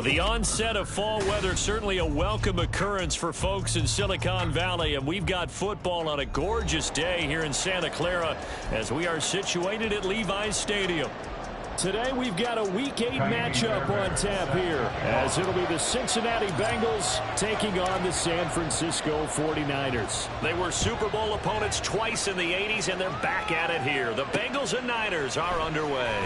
The onset of fall weather, certainly a welcome occurrence for folks in Silicon Valley, and we've got football on a gorgeous day here in Santa Clara as we are situated at Levi's Stadium. Today we've got a Week 8 matchup on tap here, as it'll be the Cincinnati Bengals taking on the San Francisco 49ers. They were Super Bowl opponents twice in the 80s, and they're back at it here. The Bengals and Niners are underway.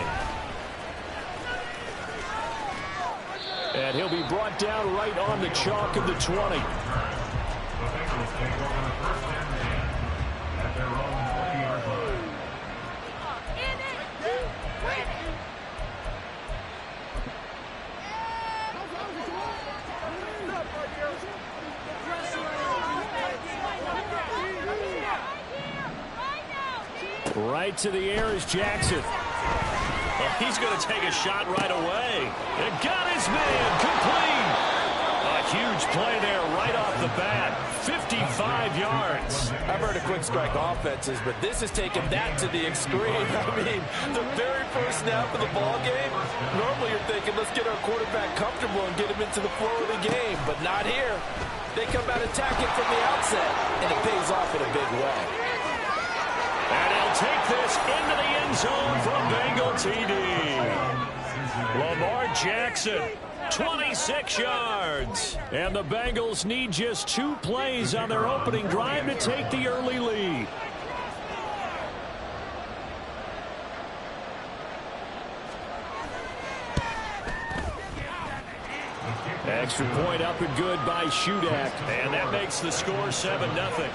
And he'll be brought down right on the chalk of the 20. Right to the air is Jackson. Well, he's going to take a shot right away. And got his man complete. A huge play there right off the bat. 55 yards. I've heard of quick strike offenses, but this is taking that to the extreme. I mean, the very first snap of the ball game, normally you're thinking, let's get our quarterback comfortable and get him into the flow of the game, but not here. They come out attacking from the outset, and it pays off in a big way. And he'll take this into the end zone for a Bengal TD. Lamar Jackson, 26 yards. And the Bengals need just 2 plays on their opening drive to take the early lead. Extra point up and good by Shudak. And that makes the score 7-0.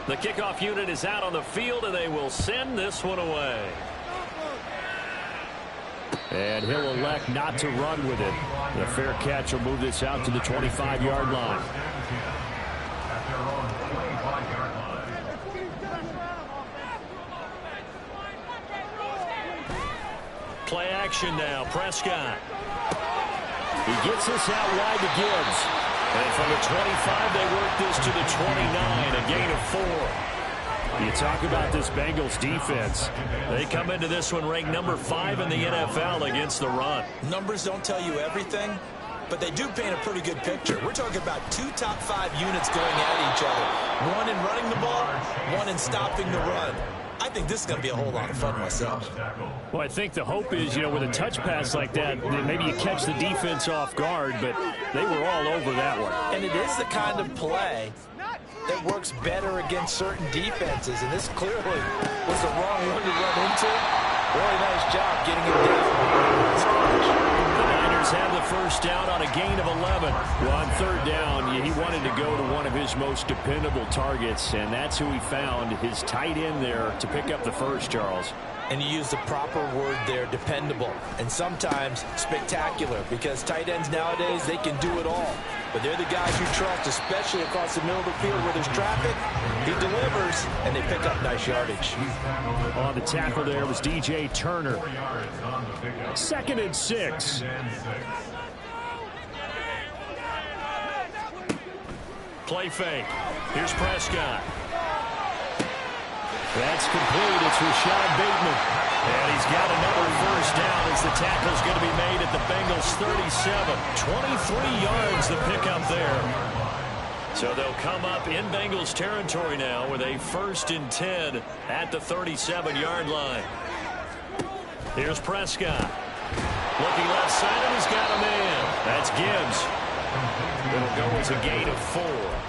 The kickoff unit is out on the field, and they will send this one away. And he'll elect not to run with it. The fair catch will move this out to the 25-yard line. Play action now. Prescott. He gets this out wide to Gibbs. And from the 25, they work this to the 29, a gain of 4. You talk about this Bengals defense. They come into this one ranked number 5 in the NFL against the run. Numbers don't tell you everything, but they do paint a pretty good picture. We're talking about 2 top 5 units going at each other. One in running the ball, one in stopping the run. I think this is going to be a whole lot of fun myself. Well, I think the hope is, with a touch pass like that, maybe you catch the defense off guard, but they were all over that one. And it is the kind of play that works better against certain defenses, and this clearly was the wrong one to run into. Really nice job getting him down. The Niners have the first down on a gain of 11. Well, on third down, he wanted to go to one of his most dependable targets, and that's who he found, his tight end there, to pick up the first, Charles. And you use the proper word there, dependable, and sometimes spectacular, because tight ends nowadays, they can do it all. But they're the guys you trust, especially across the middle of the field where there's traffic. He delivers, and they pick up nice yardage. On the tackle there was DJ Turner. 2nd and 6. Play fake. Here's Prescott. That's complete. It's Rashad Bateman. And he's got another first down as the tackle's going to be made at the Bengals 37. 23 yards the pickup there. So they'll come up in Bengals territory now with a 1st and 10 at the 37-yard line. Here's Prescott. Looking left side, and he's got a man. That's Gibbs. It'll go as a gain of 4,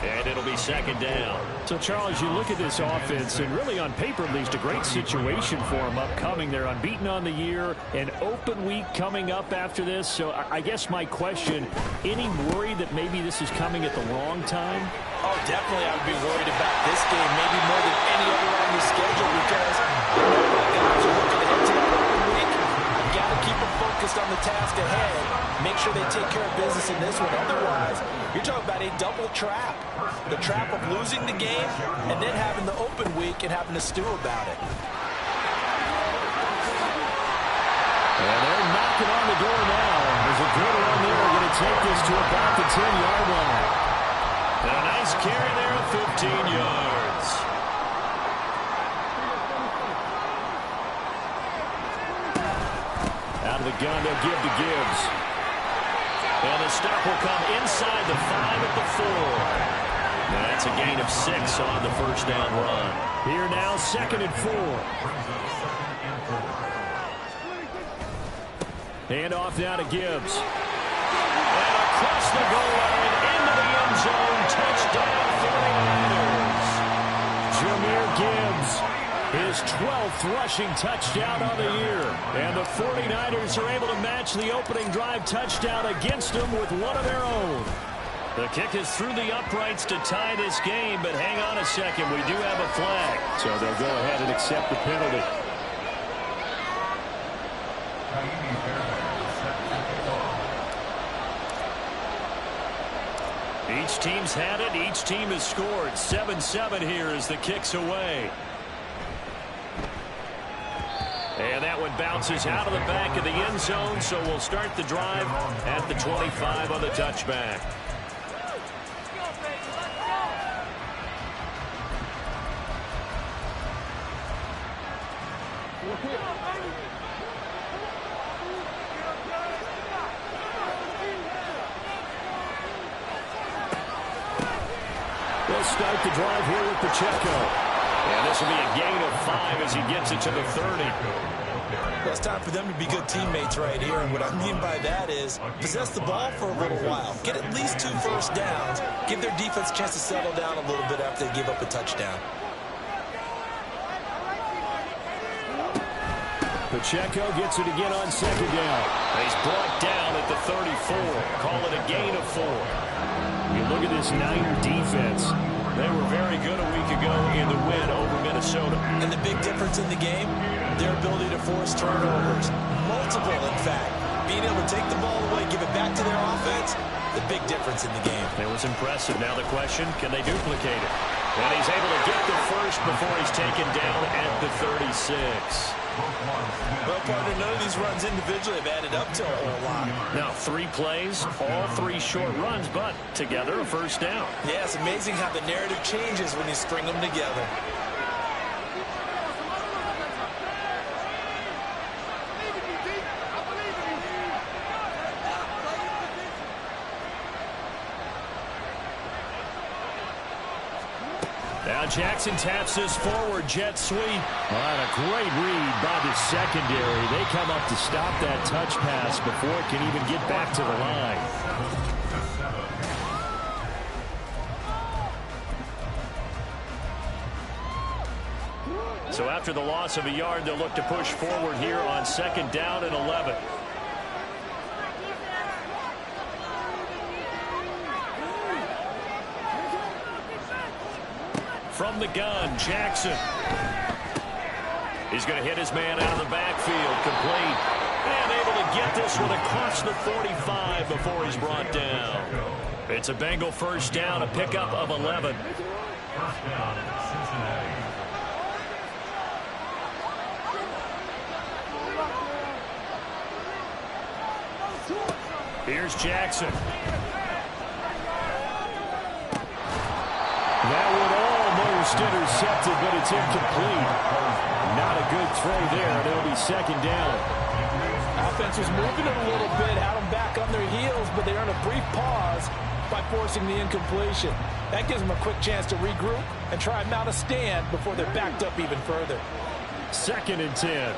and it'll be 2nd down. So, Charles, you look at this offense, and really on paper, at least, a great situation for them upcoming. They're unbeaten on the year, an open week coming up after this. So I guess my question, any worry that maybe this is coming at the wrong time? Oh, definitely I would be worried about this game, maybe more than any other on the schedule, because I know the guys are looking ahead to that open week. I've got to keep them focused on the task ahead. Make sure they take care of business in this one. Otherwise, you're talking about a double trap. The trap of losing the game and then having the open week and having to stew about it. And they're knocking on the door now. There's a good run there. Going to take this to about the 10-yard line. And a nice carry there of 15 yards. Out of the gun, they'll give to Gibbs. And the stop will come inside the 5 at the 4. And that's a gain of 6 on the first down run. Here now, 2nd and 4. Hand off now to Gibbs. And across the goal line, into the end zone, touchdown 49ers. Jahmyr Gibbs, his 12th rushing touchdown on the year. And the 49ers are able to match the opening drive touchdown against them with one of their own. The kick is through the uprights to tie this game, but hang on a second, we do have a flag. So they'll go ahead and accept the penalty. Each team's had it. Each team has scored. 7-7 here as the kick's away. And that one bounces out of the back of the end zone, so we'll start the drive at the 25 on the touchback. They'll start the drive here with Pacheco. And this will be a gain of 5 as he gets it to the 30. Well, it's time for them to be good teammates right here. And what I mean by that is possess the ball for a little while. Get at least 2 first downs. Give their defense a chance to settle down a little bit after they give up a touchdown. Pacheco gets it again on 2nd down. He's brought down at the 34. Call it a gain of 4. You look at this Niner defense. They were very good a week ago in the win over Minnesota. And the big difference in the game, their ability to force turnovers. Multiple, in fact. Being able to take the ball away, give it back to their offense, the big difference in the game. It was impressive. Now the question, can they duplicate it? And he's able to get the first before he's taken down at the 36. Well, partner, none of these runs individually have added up to a whole lot. Now, 3 plays, all 3 short runs, but together a first down. Yeah, it's amazing how the narrative changes when you string them together. Now Jackson taps this forward jet sweep. And a great read by the secondary. They come up to stop that touch pass before it can even get back to the line. So after the loss of a yard, they'll look to push forward here on 2nd down and 11. From the gun, Jackson. He's going to hit his man out of the backfield, complete. And able to get this one across the 45 before he's brought down. It's a Bengal first down, a pickup of 11. Here's Jackson. That would almost intercepted, but it's incomplete. Not a good throw there, and it'll be 2nd down. Offense was moving it a little bit, had them back on their heels, but they earned a brief pause by forcing the incompletion. That gives them a quick chance to regroup and try and mount a stand before they're backed up even further. 2nd and 10.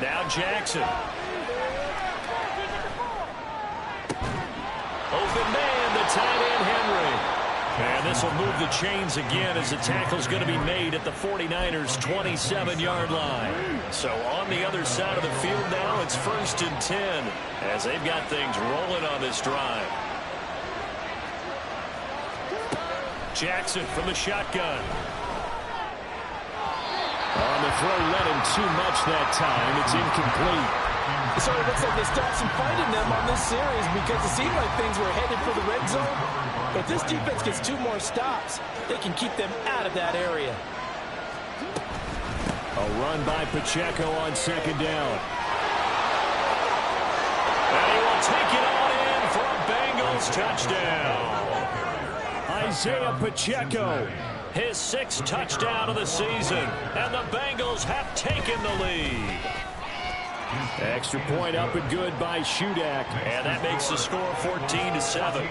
Now Jackson. Open man, the tight end, Henry. And this will move the chains again as the tackle's going to be made at the 49ers' 27-yard line. So on the other side of the field now, it's 1st and 10 as they've got things rolling on this drive. Jackson from the shotgun. On the throw, led him too much that time. It's incomplete. It sort of looks like they still have some fight in them on this series because it seemed like things were headed for the red zone. But if this defense gets 2 more stops, they can keep them out of that area. A run by Pacheco on 2nd down. And he will take it on in for a Bengals touchdown. Isaiah Pacheco, his 6th touchdown of the season, and the Bengals have taken the lead. Extra point up and good by Shudak, and that makes the score 14-7.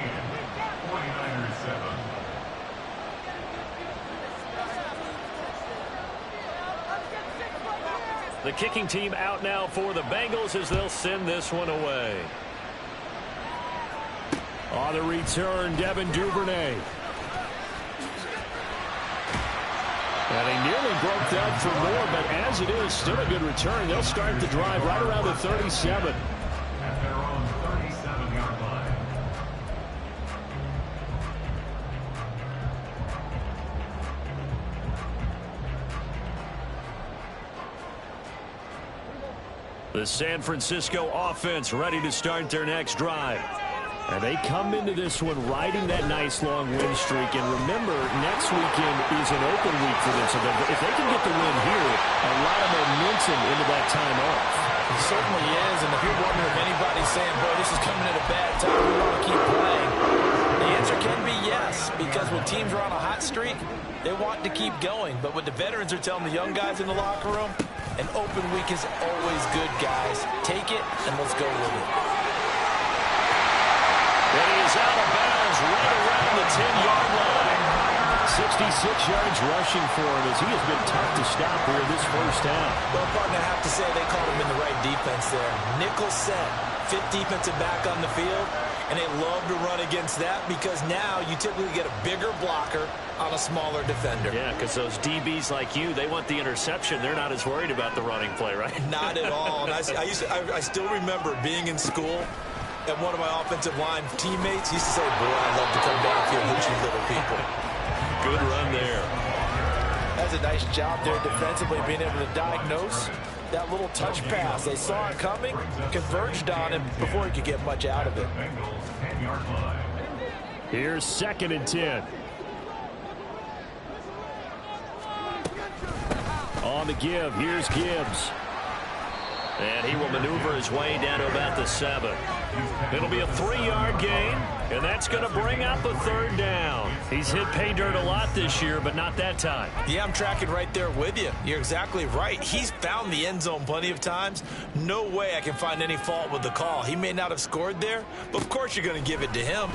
The kicking team out now for the Bengals as they'll send this one away. On the return, Devin Duvernay. And he nearly broke that for more, but as it is, still a good return. They'll start the drive right around the 37. At their own 37-yard line. The San Francisco offense ready to start their next drive. And they come into this one riding that nice long win streak. And remember, next weekend is an open week for them. So if they can get the win here, a lot of momentum into that time off. It certainly is. And if you're wondering if anybody's saying, boy, this is coming at a bad time, we want to keep playing, the answer can be yes. Because when teams are on a hot streak, they want to keep going. But what the veterans are telling the young guys in the locker room, an open week is always good, guys. Take it and let's go with it. And he is out of bounds right around the 10-yard line. 66 yards rushing for him as he has been tough to stop here this first half. Well, partner, I have to say they caught him in the right defense there. Nickel set, 5th defensive back on the field, and they love to run against that because now you typically get a bigger blocker on a smaller defender. Yeah, because those DBs like you, they want the interception. They're not as worried about the running play, right? Not at all. And I still remember being in school, and one of my offensive line teammates used to say, boy, I love to come downfield and hit you little people. Good run there. That's a nice job there defensively, being able to diagnose that little touch pass. They saw it coming, converged on him before he could get much out of it. Here's 2nd and 10. On the give, here's Gibbs. And he will maneuver his way down to about the 7. It'll be a 3-yard gain, and that's going to bring up a 3rd down. He's hit pay dirt a lot this year, but not that time. Yeah, I'm tracking right there with you. You're exactly right. He's found the end zone plenty of times. No way I can find any fault with the call. He may not have scored there, but of course you're going to give it to him.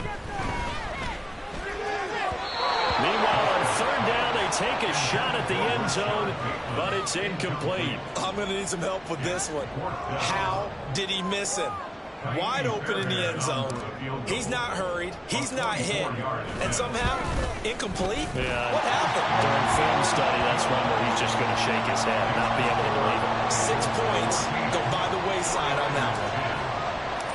Meanwhile, on 3rd down, they take a shot at the end zone, but it's incomplete. I'm going to need some help with this one. How did he miss him? Wide open in the end zone. He's not hurried. He's not hit. And somehow, incomplete? Yeah. What happened? During film study, that's one where he's just going to shake his head, not be able to believe it. 6 points go by the wayside on that one.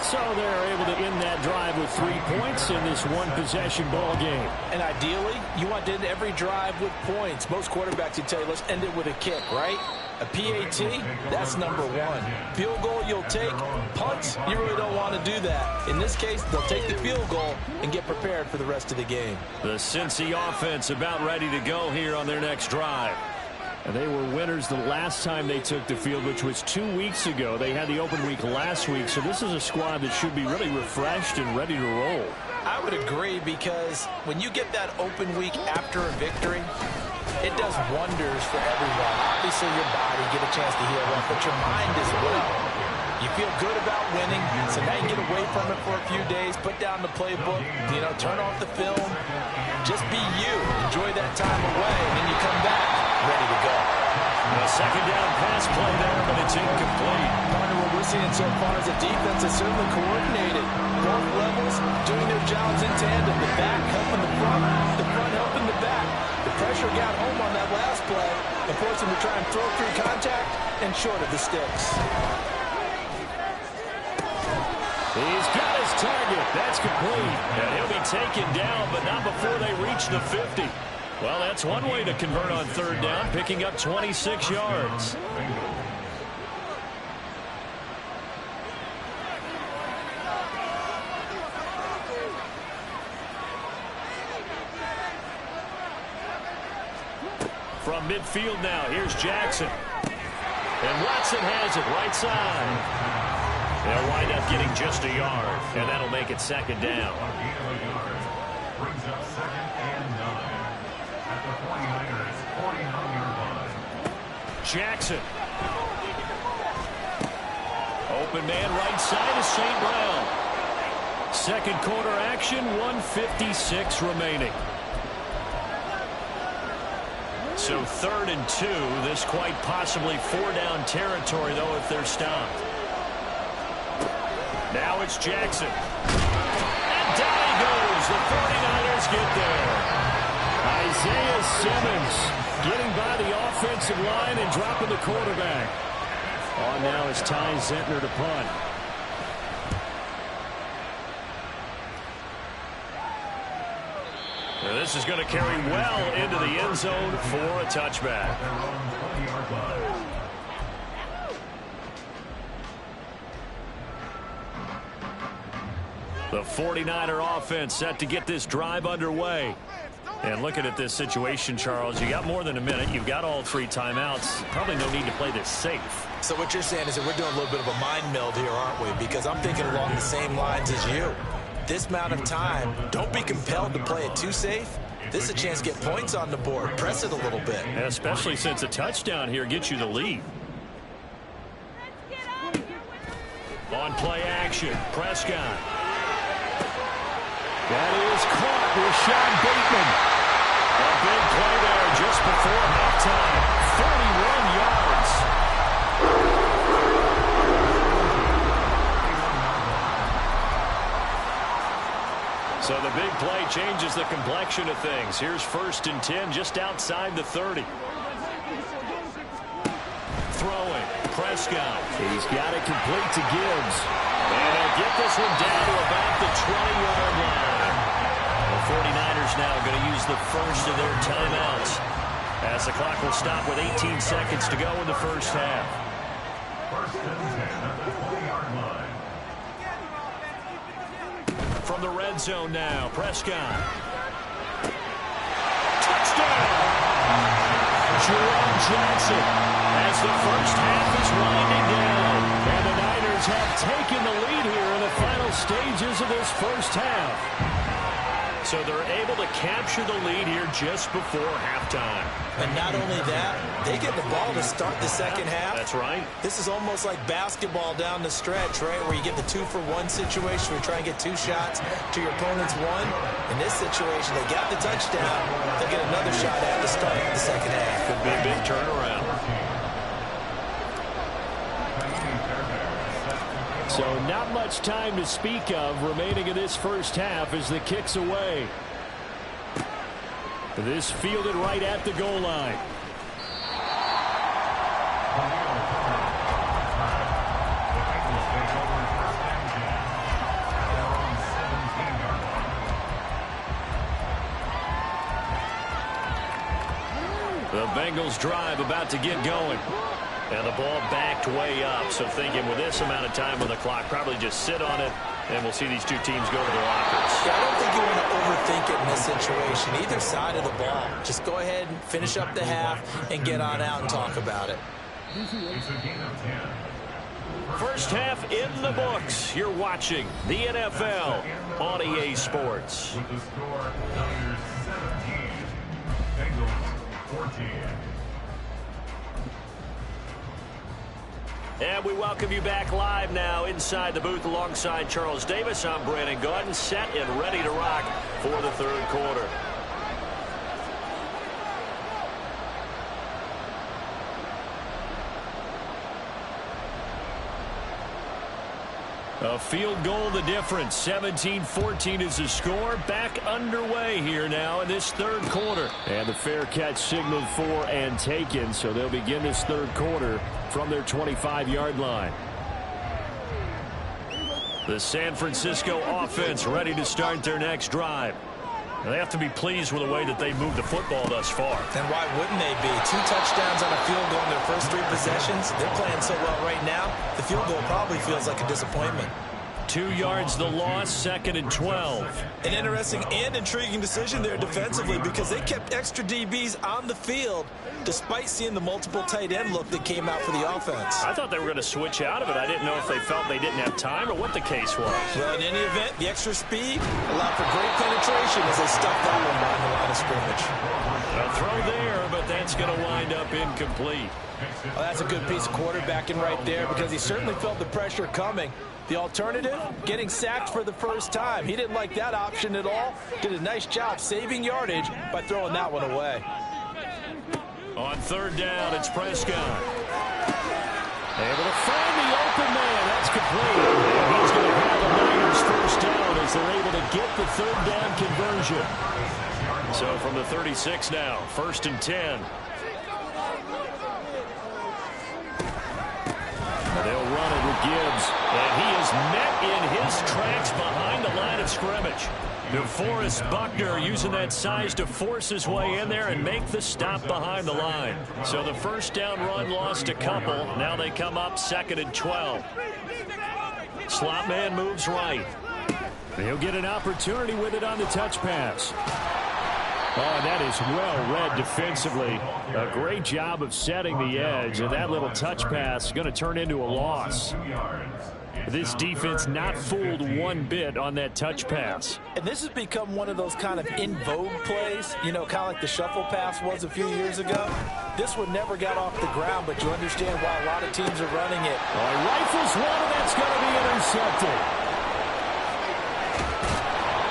So they're able to end that drive with 3 points in this one-possession ball game. And ideally, you want to end every drive with points. Most quarterbacks would tell you, let's end it with a kick, right? A PAT, that's number 1. Field goal, you'll take. Punts, you really don't want to do that. In this case, they'll take the field goal and get prepared for the rest of the game. The Cincy offense about ready to go here on their next drive. And they were winners the last time they took the field, which was 2 weeks ago. They had the open week last week, so this is a squad that should be really refreshed and ready to roll. I would agree, because when you get that open week after a victory, it does wonders for everyone. Obviously, your body get a chance to heal up, but your mind as well. You feel good about winning, so now you get away from it for a few days, put down the playbook, turn off the film, just be you. Enjoy that time away, and then you come back ready to go. A 2nd down pass play there, but it's incomplete. Partner, what we're seeing so far is the defense is certainly coordinated. Both levels doing their jobs in tandem. The back helping the front helping the back. The pressure got home on that last play and forced him to try and throw through contact and short of the sticks. He's got his target. That's complete. And he'll be taken down, but not before they reach the 50. Well, that's one way to convert on 3rd down, picking up 26 yards. From midfield now, here's Jackson. And Watson has it right side. They'll wind up getting just a yard, and that'll make it second down. Brings up 2nd and 9 at the 49ers' 49-yard line. Jackson. Open man right side is St. Brown. Second quarter action, 1:56 remaining. So 3rd and 2. This quite possibly 4-down territory, though, if they're stopped. Now it's Jackson. And down he goes. The 49ers get there. Isaiah Simmons getting by the offensive line and dropping the quarterback. On now is Ty Zentner to punt. Now this is going to carry well into the end zone for a touchback. The 49er offense set to get this drive underway. And looking at this situation, Charles, you got more than a minute. You've got all 3 timeouts. Probably no need to play this safe. So what you're saying is that we're doing a little bit of a mind meld here, aren't we? Because I'm thinking along the same lines as you. This amount of time, don't be compelled to play it too safe. This is a chance to get points on the board. Press it a little bit. And especially since a touchdown here gets you the lead. On play action, Prescott. That is caught with Sean Bateman. A big play there just before halftime. 41 yards. So the big play changes the complexion of things. Here's 1st and 10 just outside the 30. Throwing, Prescott. He's got it complete to Gibbs. And he'll get this one down to about the 20-yard line. The 49ers now going to use the first of their timeouts as the clock will stop with 18 seconds to go in the first half. 1st and 10 at the 20-yard line. From the red zone now, Prescott. Touchdown! Jerome Jackson as the first half is winding down. And the Niners have taken the lead here in the final stages of this first half. So they're able to capture the lead here just before halftime. And not only that, they get the ball to start the second half. That's right. This is almost like basketball down the stretch, right, where you get the 2-for-1 situation where you try and get 2 shots to your opponent's 1. In this situation, they got the touchdown. They'll get another shot at the start of the second half. Could be a big turnaround. So not much time to speak of remaining in this first half as the kick's away. This fielded right at the goal line. The Bengals drive about to get going. And the ball backed way up. So thinking with this amount of time on the clock, probably just sit on it, and we'll see these two teams go to their lockers. Yeah, I don't think you want to overthink it in this situation. Either side of the ball. Just go ahead and finish up the half and get on out and talk about it. It's a gain of 10. First half in the books. You're watching the NFL on EA Sports. With the score, Niners 17, Bengals 14. And we welcome you back live now inside the booth alongside Charles Davis. I'm Brandon Gaudin, set and ready to rock for the third quarter. A field goal the difference. 17-14 is the score. Back underway here now in this third quarter. And the fair catch signaled for and taken, so they'll begin this third quarter from their 25-yard line. The San Francisco offense ready to start their next drive. They have to be pleased with the way that they moved the football thus far. And why wouldn't they be? 2 touchdowns on a field goal in their first 3 possessions. They're playing so well right now, the field goal probably feels like a disappointment. 2 yards the loss, 2nd and 12. An interesting and intriguing decision there defensively because they kept extra DBs on the field despite seeing the multiple tight end look that came out for the offense. I thought they were going to switch out of it. I didn't know if they felt they didn't have time or what the case was. Well, in any event, the extra speed allowed for great penetration as they stuffed that one behind the line of scrimmage. A throw there, but that's going to wind up incomplete. Well, that's a good piece of quarterbacking right there because he certainly felt the pressure coming. The alternative, getting sacked for the first time. He didn't like that option at all. Did a nice job saving yardage by throwing that one away. On 3rd down, it's Prescott. Able to find the open man. That's complete. And he's going to have the Niners first down as they're able to get the 3rd down conversion. So from the 36 now, 1st and 10. They'll run it with Gibbs. And he is met in his tracks behind the line of scrimmage. DeForest Buckner using that size to force his way in there and make the stop behind the line. So the first down run lost a couple. Now they come up 2nd and 12. Slot man moves right. He'll get an opportunity with it on the touch pass. Oh, that is well read defensively. A great job of setting the edge, and that little touch pass is going to turn into a loss. This defense not fooled one bit on that touch pass. And this has become one of those kind of in vogue plays, you know, kind of like the shuffle pass was a few years ago. This one never got off the ground, but you understand why a lot of teams are running it. Oh, he rifles one, and that's going to be intercepted.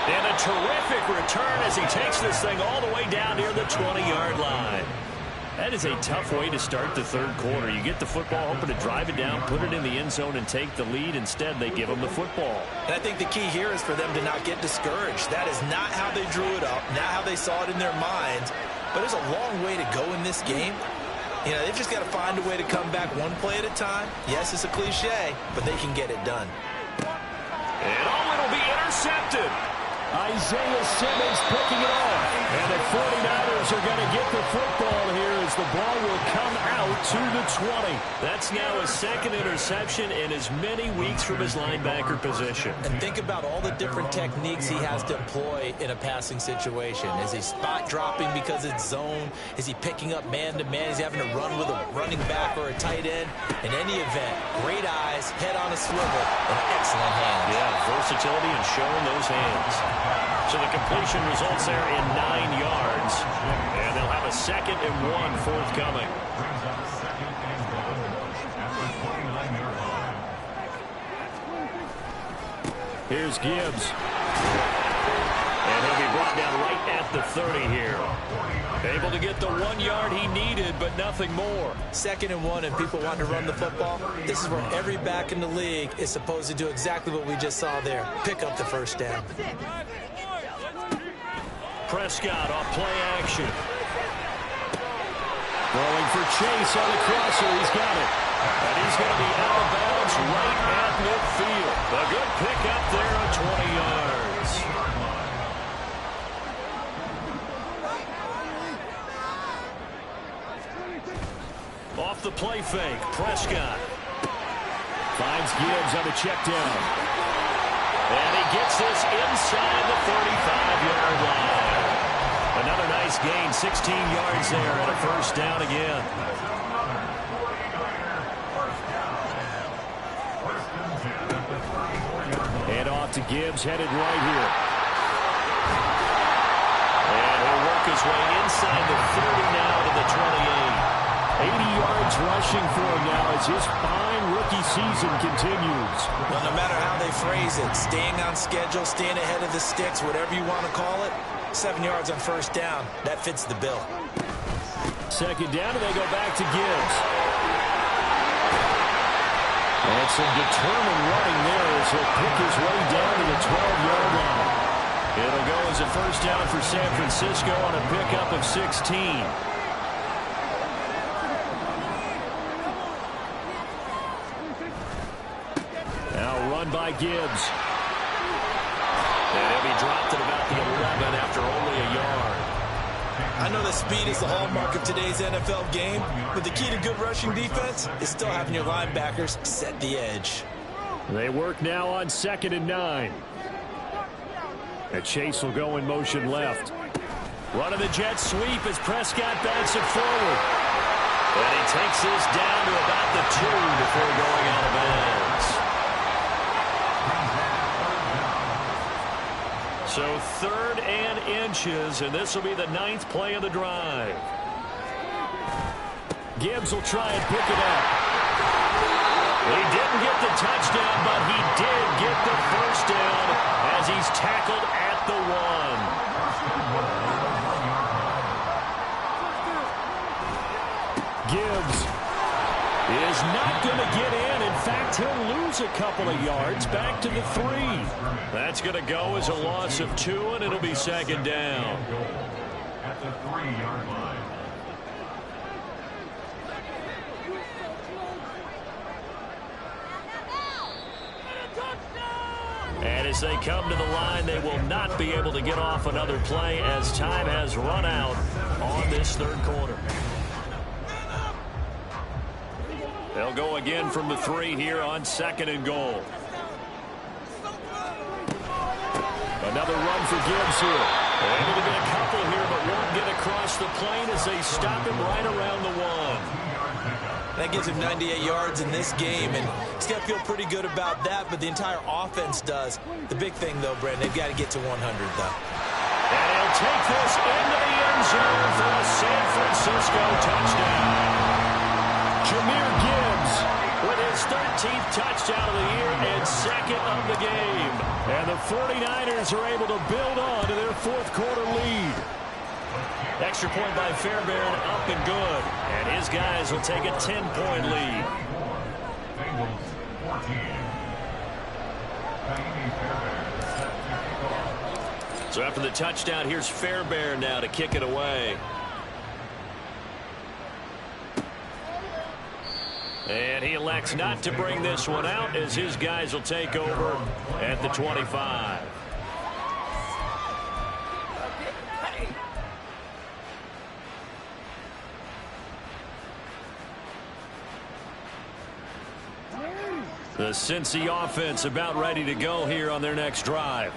And a terrific return as he takes this thing all the way down near the 20-yard line. That is a tough way to start the 3rd quarter. You get the football, hoping to drive it down, put it in the end zone, and take the lead. Instead, they give them the football. And I think the key here is for them to not get discouraged. That is not how they drew it up, not how they saw it in their minds. But there's a long way to go in this game. You know, they've just got to find a way to come back one play at a time. Yes, it's a cliche, but they can get it done. And it'll be intercepted. Isaiah Simmons picking it off. And the 49ers are going to get the football here as the ball will come out to the 20. That's now his 2nd interception in as many weeks from his linebacker position. And think about all the different techniques he has to employ in a passing situation. Is he spot dropping because it's zone? Is he picking up man-to-man? Is he having to run with a running back or a tight end? In any event, great eyes, head on a swivel, and excellent hands. Yeah, versatility and showing those hands. So the completion results there in 9 yards. And they'll have a 2nd and 1 forthcoming. Here's Gibbs. And he'll be brought down right at the 30 here. Able to get the 1 yard he needed, but nothing more. 2nd and 1, and people want to run the football. This is where every back in the league is supposed to do exactly what we just saw there. Pick up the first down. Prescott off play action. Throwing for Chase on the crosser. He's got it. And he's going to be out of bounds right at midfield. A good pickup there at 20 yards. Off the play fake, Prescott finds Gibbs on the check down. And he gets this inside the 35-yard line. Another nice gain, 16 yards there, and a first down again. Head off to Gibbs, headed right here. And he'll work his way inside the 30 now to the 28. 80 yards rushing for him now as his fine rookie season continues. Well, no matter how they phrase it, staying on schedule, staying ahead of the sticks, whatever you want to call it, 7 yards on first down, that fits the bill. 2nd down, and they go back to Gibbs. And some determined running there as he'll pick his way down to the 12-yard line. It'll go as a first down for San Francisco on a pickup of 16. By Gibbs. And he'll be dropped at about the 11 after only a yard. I know that speed is the hallmark of today's NFL game, but the key to good rushing defense is still having your linebackers set the edge. They work now on 2nd and 9. And Chase will go in motion left. Running the jet sweep as Prescott bats it forward. And he takes this down to about the 2 before going out of bounds. So 3rd and inches, and this will be the 9th play of the drive. Gibbs will try and pick it up. He didn't get the touchdown, but he did get the first down as he's tackled at the 1. Gibbs is not going to get in. In fact, he'll lose a couple of yards back to the 3. That's going to go as a loss of 2, and it'll be 2nd down. At the 3-yard line. And as they come to the line, they will not be able to get off another play as time has run out on this 3rd quarter. They'll go again from the 3 here on 2nd and goal. Another run for Gibbs here. Able to get a couple here, but won't get across the plane as they stop him right around the 1. That gives him 98 yards in this game, and he's got to feel pretty good about that, but the entire offense does. The big thing, though, Brent, they've got to get to 100, though. And he'll take this into the end zone for a San Francisco touchdown. Jahmyr Gibbs with his 13th touchdown of the year and 2nd of the game. And the 49ers are able to build on to their 4th quarter lead. Extra point by Fairbairn, up and good. And his guys will take a 10-point lead. Bengals 14. So after the touchdown, here's Fairbairn now to kick it away. And he elects not to bring this one out as his guys will take over at the 25. The Cincy offense about ready to go here on their next drive.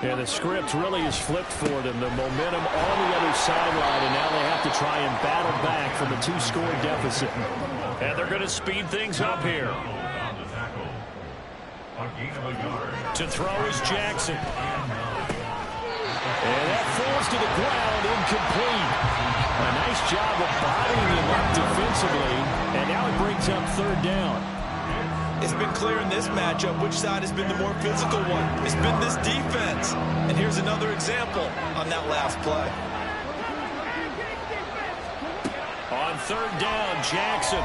Yeah, the script really is flipped for them. The momentum on the other sideline, and now they have to try and battle back from a 2-score deficit. And they're going to speed things up here. To throw is Jackson. And that falls to the ground, incomplete. A nice job of bodying him up defensively, and now it brings up 3rd down. It's been clear in this matchup which side has been the more physical one. It's been this defense. And here's another example on that last play. On 3rd down, Jackson.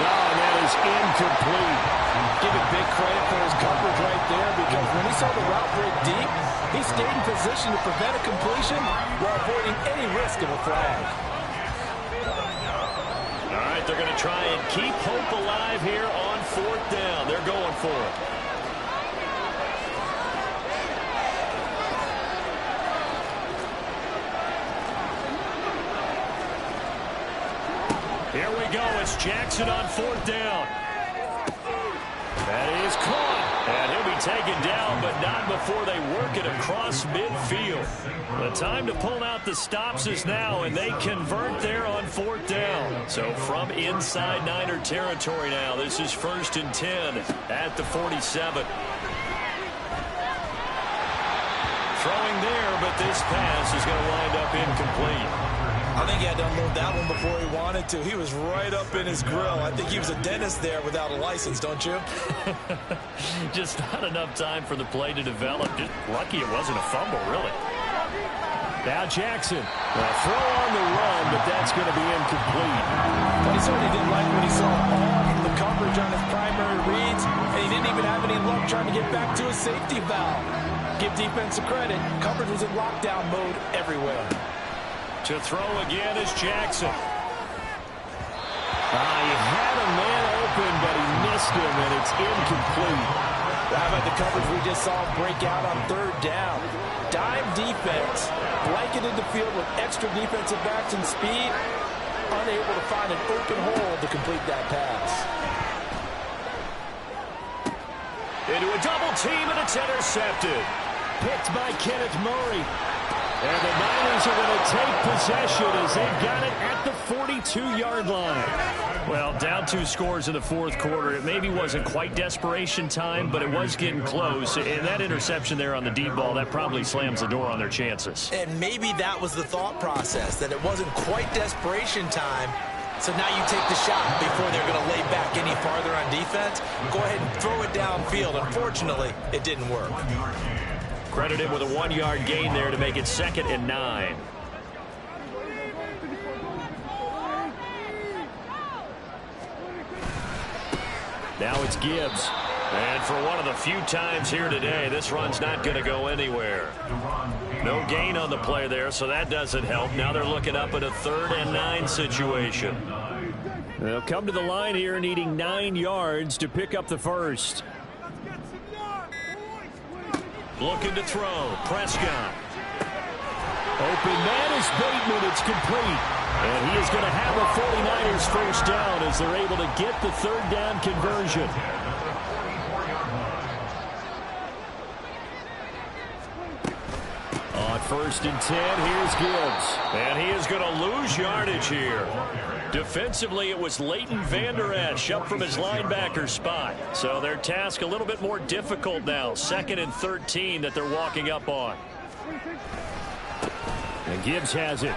Oh, that is incomplete. Give it big credit for his coverage right there, because when he saw the route break deep, he stayed in position to prevent a completion while avoiding any risk of a flag. All right, they're going to try and keep hope alive here on 4th down. They're going for it. Here we go. It's Jackson on 4th down. That is caught. And he'll be taken down, but not before they work it across midfield. The time to pull out the stops is now, and they convert there on 4th down. So from inside Niner territory now, this is 1st and 10 at the 47. Throwing there, but this pass is going to wind up incomplete. I think he had to unload that one before he wanted to. He was right up in his grill. I think he was a dentist there without a license, don't you? Just not enough time for the play to develop. Just lucky it wasn't a fumble, really. Now Jackson. Throw on the run, but that's going to be incomplete. But he certainly didn't like what he saw all from the coverage on his primary reads, and he didn't even have any luck trying to get back to his safety valve. Give defense a credit. Coverage was in lockdown mode everywhere. To throw again is Jackson. He had a man open, but he missed him, and it's incomplete. How about the coverage we just saw break out on 3rd down? Dime defense, blanketed the field with extra defensive backs and speed, unable to find an open hole to complete that pass. Into a double team, and it's intercepted. Picked by Kenneth Murray. And the Niners are going to take possession as they've got it at the 42-yard line. Well, down 2 scores in the fourth quarter. It maybe wasn't quite desperation time, but it was getting close. And that interception there on the deep ball, that probably slams the door on their chances. And maybe that was the thought process, that it wasn't quite desperation time. So now you take the shot before they're going to lay back any farther on defense. Go ahead and throw it downfield. Unfortunately, it didn't work. Credit him with a 1-yard gain there to make it 2nd and 9. Now it's Gibbs. And for one of the few times here today, this run's not going to go anywhere. No gain on the play there, so that doesn't help. Now they're looking up at a 3rd and 9 situation. They'll come to the line here needing 9 yards to pick up the first. Looking to throw. Prescott. Open man is Bateman. It's complete. And he is going to have a 49ers first down as they're able to get the 3rd down conversion. On 1st and 10, here's Gibbs. And he is going to lose yardage here. Defensively, it was Leighton Vander Esch up from his linebacker spot. So their task a little bit more difficult now. 2nd and 13 that they're walking up on. And Gibbs has it.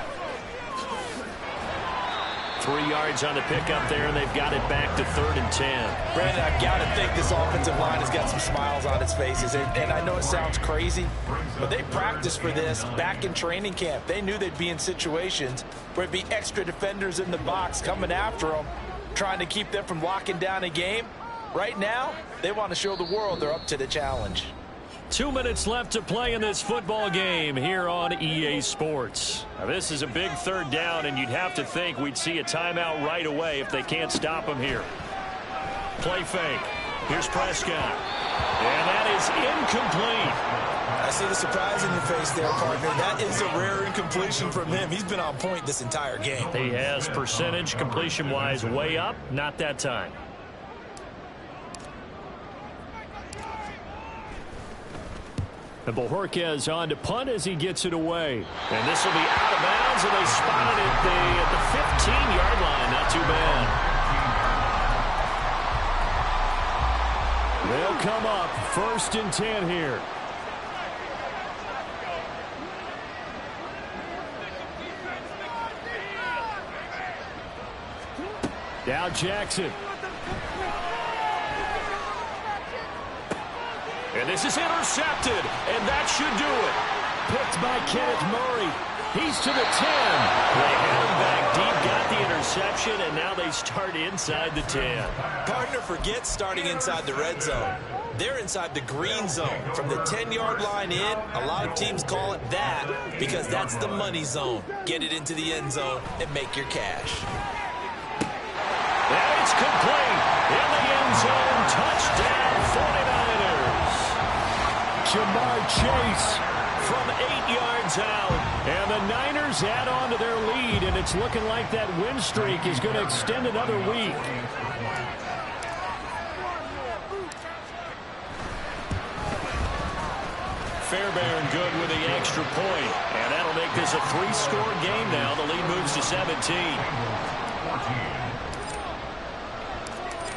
3 yards on the pickup there, and they've got it back to 3rd and 10. Brandon, I've got to think this offensive line has got some smiles on its faces. And I know it sounds crazy, but they practiced for this back in training camp. They knew they'd be in situations where it'd be extra defenders in the box coming after them, trying to keep them from locking down a game. Right now, they want to show the world they're up to the challenge. 2 minutes left to play in this football game here on EA Sports. Now, this is a big 3rd down, and you'd have to think we'd see a timeout right away if they can't stop him here. Play fake. Here's Prescott. And that is incomplete. I see the surprise in your face there, partner. That is a rare incompletion from him. He's been on point this entire game. He has percentage completion-wise way up. Not that time. And Bojorquez on to punt as he gets it away. And this will be out of bounds, and they spotted it at the 15-yard line. Not too bad. They'll come up 1st and 10 here. Now Jackson. And this is intercepted, and that should do it. Picked by Kenneth Murray. He's to the 10. They had him back deep, got the interception, and now they start inside the 10. Partner, forget starting inside the red zone. They're inside the green zone. From the 10-yard line in, a lot of teams call it that because that's the money zone. Get it into the end zone and make your cash. And it's complete. In the end zone, touchdown 49ers. Jamar Chase from 8 yards out. And the Niners add on to their lead, and it's looking like that win streak is going to extend another week. Fairbairn good with the extra point. And that'll make this a 3-score game now. The lead moves to 17.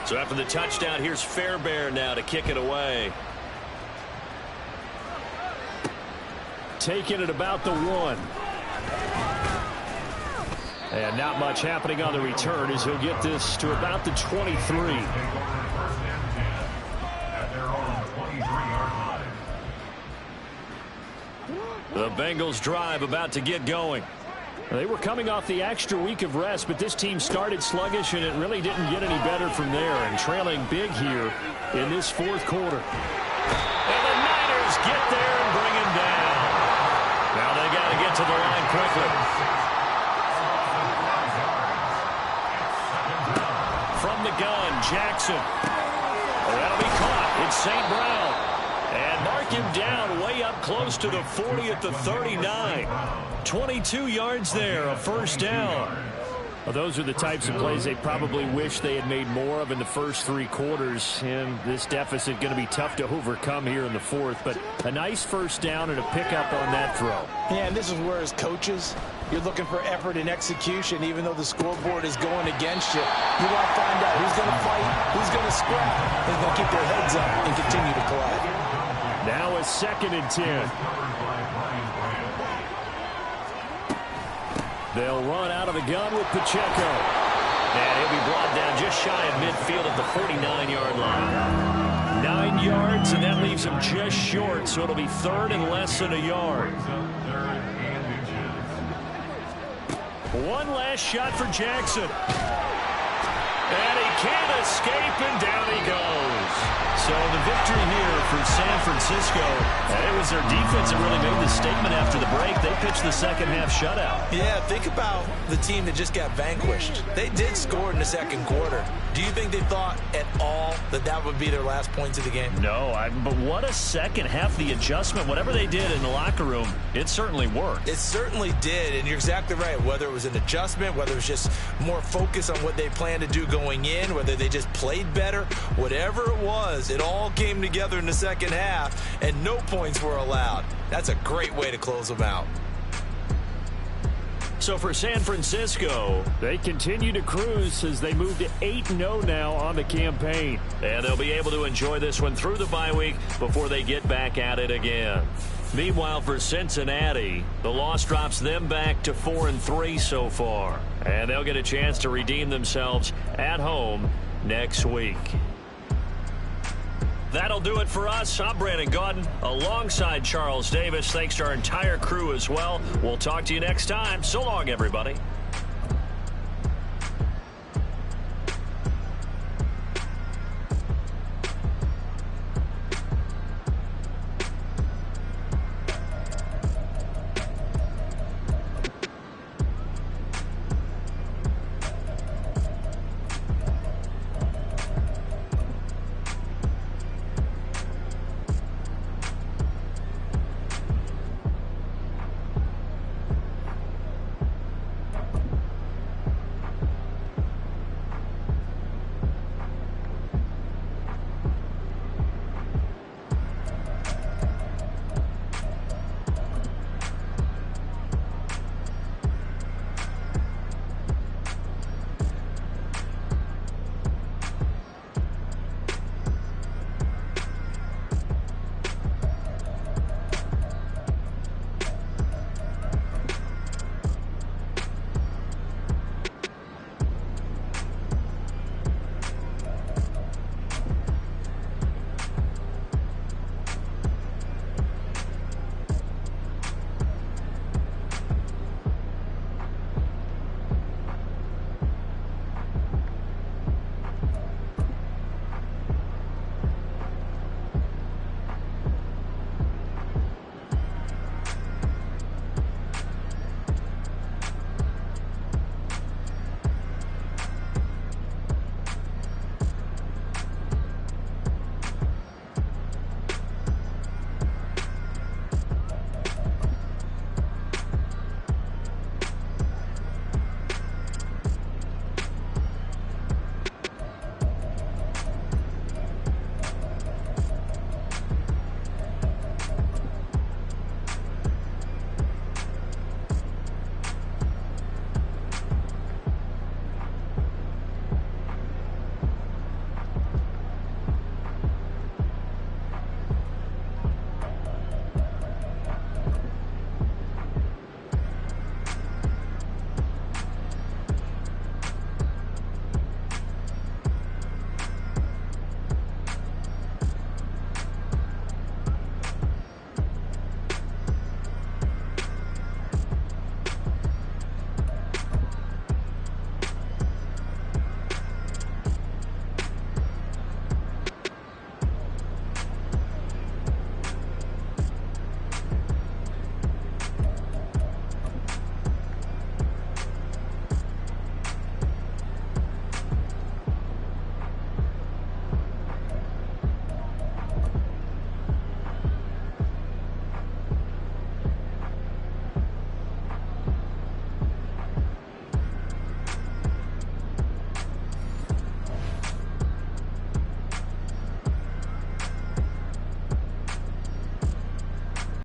So after the touchdown, here's Fairbairn now to kick it away. Taking it about the 1. And not much happening on the return as he'll get this to about the 23. The Bengals drive about to get going. They were coming off the extra week of rest, but this team started sluggish, and it really didn't get any better from there, and trailing big here in this fourth quarter. And the Niners get there and bring him down. Now they got to get to the line quickly. From the gun, Jackson. That'll be caught. It's St. Brown. And mark him down way up close to the 40 at the 39. 22 yards there, a first down. Well, those are the types of plays they probably wish they had made more of in the first 3 quarters. And this deficit going to be tough to overcome here in the 4th. But a nice first down and a pickup on that throw. Yeah, and this is where as coaches, you're looking for effort and execution. Even though the scoreboard is going against you, you want to find out who's going to fight, who's going to scrap, who's going to keep their heads up and continue to play. Now a 2nd and 10. They'll run out of the gun with Pacheco. And he'll be brought down just shy of midfield at the 49-yard line. 9 yards, and that leaves him just short, so it'll be 3rd and less than a yard. One last shot for Jackson. And he can't escape, and down he goes. So the victory here for San Francisco. It was their defense that really made the statement after the break. They pitched the second half shutout. Yeah, think about the team that just got vanquished. They did score in the 2nd quarter. Do you think they thought at all that that would be their last points of the game? No, but what a second half. The adjustment, whatever they did in the locker room, it certainly worked. It certainly did, and you're exactly right. Whether it was an adjustment, whether it was just more focus on what they planned to do going in, whether they just played better, whatever it was, it all came together in the second half, and no points were allowed. That's a great way to close them out. So for San Francisco, they continue to cruise as they move to 8-0 now on the campaign. And they'll be able to enjoy this one through the bye week before they get back at it again. Meanwhile, for Cincinnati, the loss drops them back to 4-3 so far. And they'll get a chance to redeem themselves at home next week. That'll do it for us. I'm Brandon Gaudin alongside Charles Davis. Thanks to our entire crew as well. We'll talk to you next time. So long, everybody.